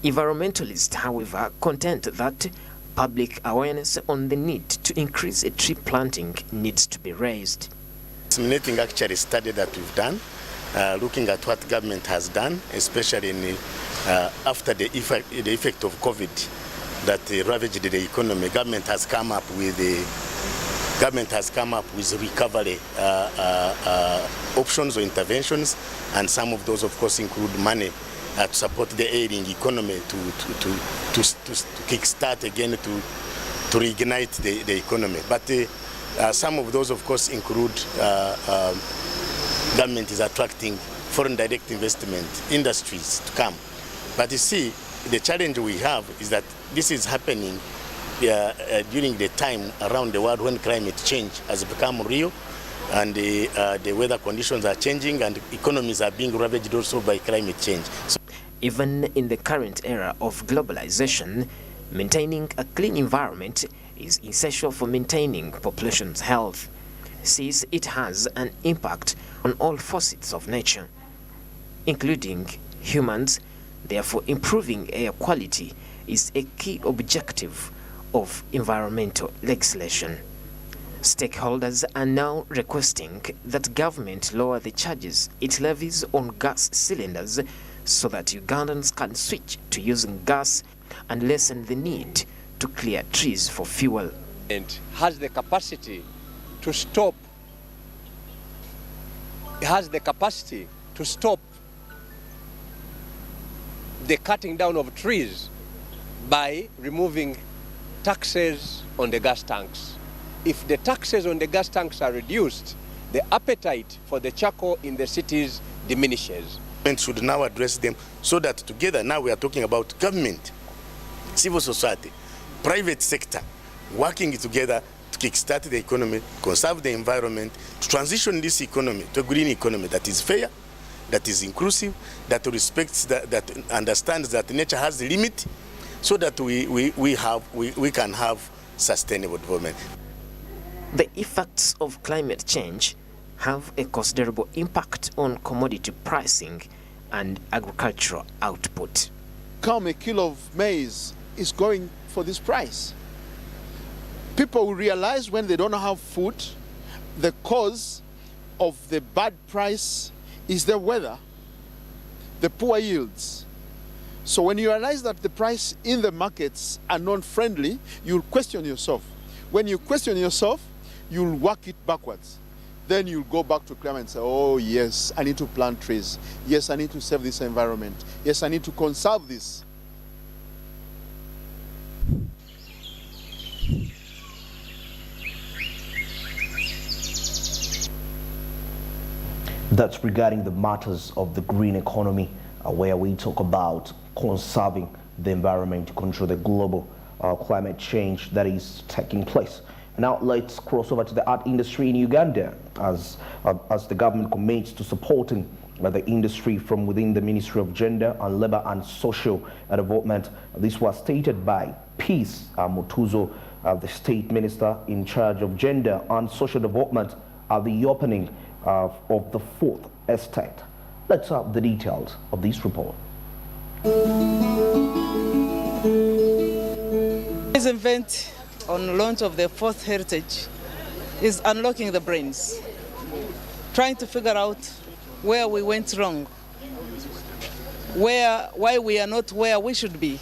Environmentalists, however, contend that public awareness on the need to increase tree planting needs to be raised. Disseminating actually a study that we've done, looking at what government has done, especially after the effect of COVID that ravaged the economy. Government has come up with recovery options or interventions, and some of those, of course, include money to support the ailing economy to kickstart again, to reignite the economy. But some of those, of course, include government is attracting foreign direct investment industries to come. But you see, the challenge we have is that this is happening during the time around the world when climate change has become real, and the weather conditions are changing, and economies are being ravaged also by climate change. So, even in the current era of globalization, maintaining a clean environment is essential for maintaining population's health, since it has an impact on all facets of nature, including humans. Therefore, improving air quality is a key objective of environmental legislation. Stakeholders are now requesting that government lower the charges it levies on gas cylinders so that Ugandans can switch to using gas and lessen the need to clear trees for fuel. And has the capacity to stop. It has the capacity to stop the cutting down of trees by removing taxes on the gas tanks. If the taxes on the gas tanks are reduced, the appetite for the charcoal in the cities diminishes. Government should now address them so that together, now we are talking about government, civil society, private sector, working together to kickstart the economy, conserve the environment, to transition this economy to a green economy that is fair, that is inclusive, that respects, that understands that nature has a limit, so that we can have sustainable development. The effects of climate change have a considerable impact on commodity pricing and agricultural output. Come, a kilo of maize is going for this price. People will realize when they don't have food, the cause of the bad price is the weather, the poor yields. So when you realize that the price in the markets are non-friendly, you'll question yourself. When you question yourself, you'll work it backwards. Then you'll go back to climate and say, oh yes, I need to plant trees. Yes, I need to save this environment. Yes, I need to conserve this. That's regarding the matters of the green economy, where we talk about conserving the environment to control the global climate change that is taking place. Now let's cross over to the art industry in Uganda as the government commits to supporting the industry from within the Ministry of Gender and Labour and Social Development. This was stated by Peace Mutuzo, the State Minister in charge of Gender and Social Development, at the opening of the 4th estate. Let's have the details of this report. This event on launch of the 4th heritage is unlocking the brains, trying to figure out where we went wrong, why we are not where we should be,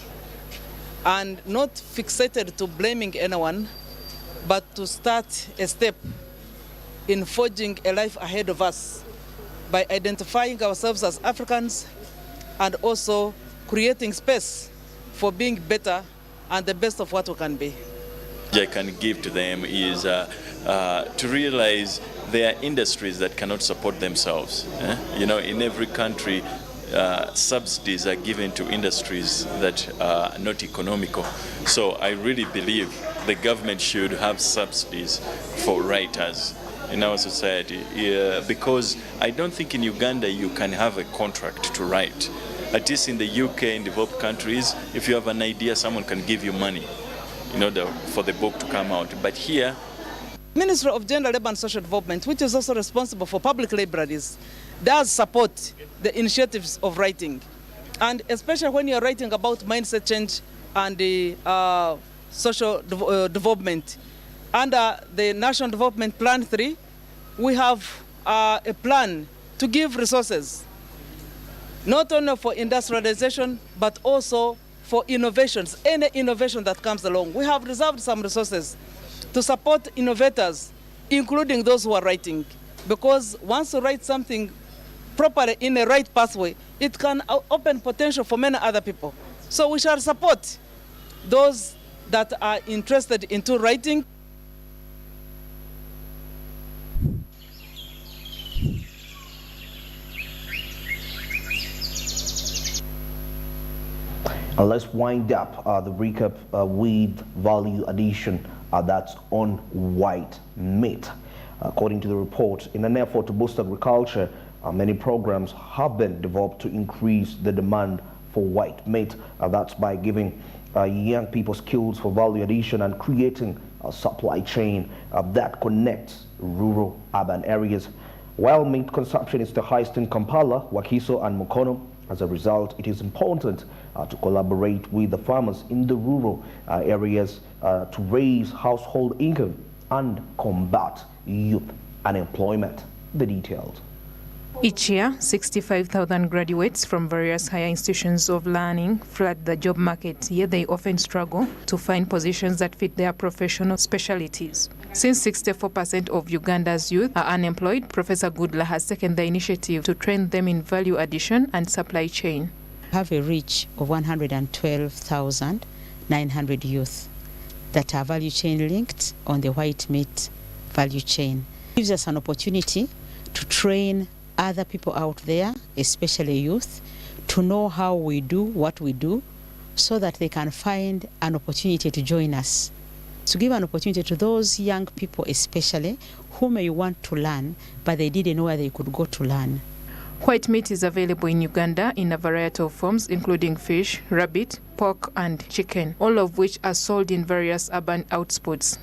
and not fixated to blaming anyone, but to start a step in forging a life ahead of us by identifying ourselves as Africans and also creating space for being better and the best of what we can be. I can give to them is to realize there are industries that cannot support themselves. You know, in every country, subsidies are given to industries that are not economical. So I really believe the government should have subsidies for writers in our society, because I don't think in Uganda you can have a contract to write. At least in the UK, in developed countries, if you have an idea, someone can give you money in order for the book to come out. But here, Ministry of Gender, Labour and Social Development, which is also responsible for public libraries, does support the initiatives of writing. And especially when you're writing about mindset change and the social development. Under the National Development Plan 3, we have a plan to give resources, not only for industrialization, but also for innovations, any innovation that comes along. We have reserved some resources to support innovators, including those who are writing, because once you write something properly in a right pathway, it can open potential for many other people. So we shall support those that are interested into writing. Let's wind up the recap with value addition that's on white meat. According to the report, in an effort to boost agriculture, many programs have been developed to increase the demand for white meat. That's by giving young people skills for value addition and creating a supply chain that connects rural urban areas. While meat consumption is the highest in Kampala, Wakiso and Mukono, as a result, it is important to collaborate with the farmers in the rural areas to raise household income and combat youth unemployment. The details. Each year, 65,000 graduates from various higher institutions of learning flood the job market, yet they often struggle to find positions that fit their professional specialties. Since 64% of Uganda's youth are unemployed, Professor Goodla has taken the initiative to train them in value addition and supply chain. We have a reach of 112,900 youth that are value chain linked on the white meat value chain. It gives us an opportunity to train other people out there, especially youth, to know how we do what we do so that they can find an opportunity to join us. To give an opportunity to those young people especially who may want to learn but they didn't know where they could go to learn. White meat is available in Uganda in a variety of forms, including fish, rabbit, pork and chicken, all of which are sold in various urban outspots.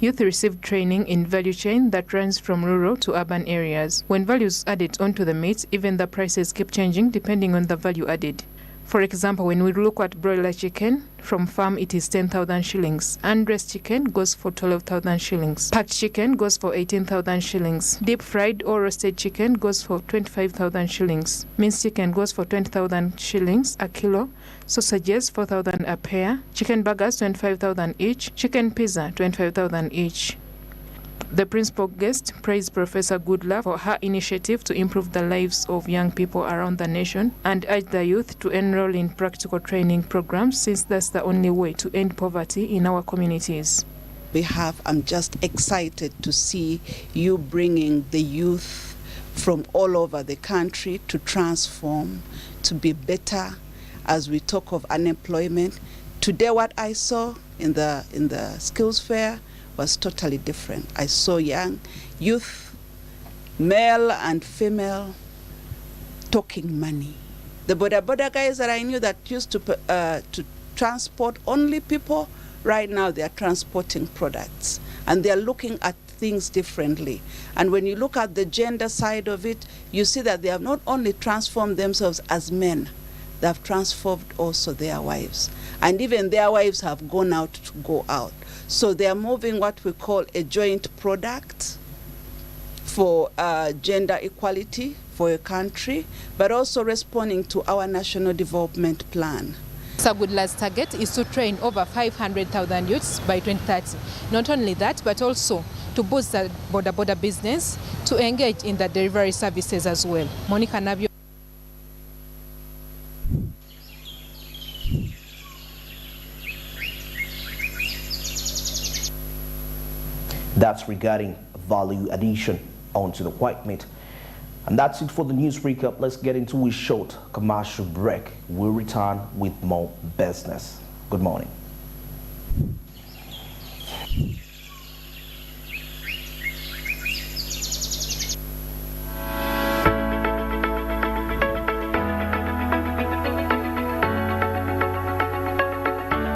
Youth receive training in value chain that runs from rural to urban areas. When value is added onto the meat, even the prices keep changing depending on the value added. For example, when we look at broiler chicken, from farm it is 10,000 shillings. Undressed chicken goes for 12,000 shillings. Packed chicken goes for 18,000 shillings. Deep fried or roasted chicken goes for 25,000 shillings. Minced chicken goes for 20,000 shillings a kilo. Sausages 4,000 a pair. Chicken burgers 25,000 each. Chicken pizza 25,000 each. The principal guest praised Professor Goodla for her initiative to improve the lives of young people around the nation and urged the youth to enroll in practical training programs since that's the only way to end poverty in our communities. I'm just excited to see you bringing the youth from all over the country to transform, to be better as we talk of unemployment. Today what I saw in the skills fair was totally different. I saw young youth, male and female, talking money. The boda guys that I knew that used to transport only people, right now they are transporting products. And they are looking at things differently. And when you look at the gender side of it, you see that they have not only transformed themselves as men, they have transformed also their wives. And even their wives have gone out to go out. So they are moving what we call a joint product for gender equality for a country, but also responding to our national development plan. Goodla's target is to train over 500,000 youths by 2030. Not only that, but also to boost the border business, to engage in the delivery services as well. Monica Nabio. That's regarding value addition onto the white meat. And that's it for the news recap. Let's get into a short commercial break. We'll return with more business. Good morning.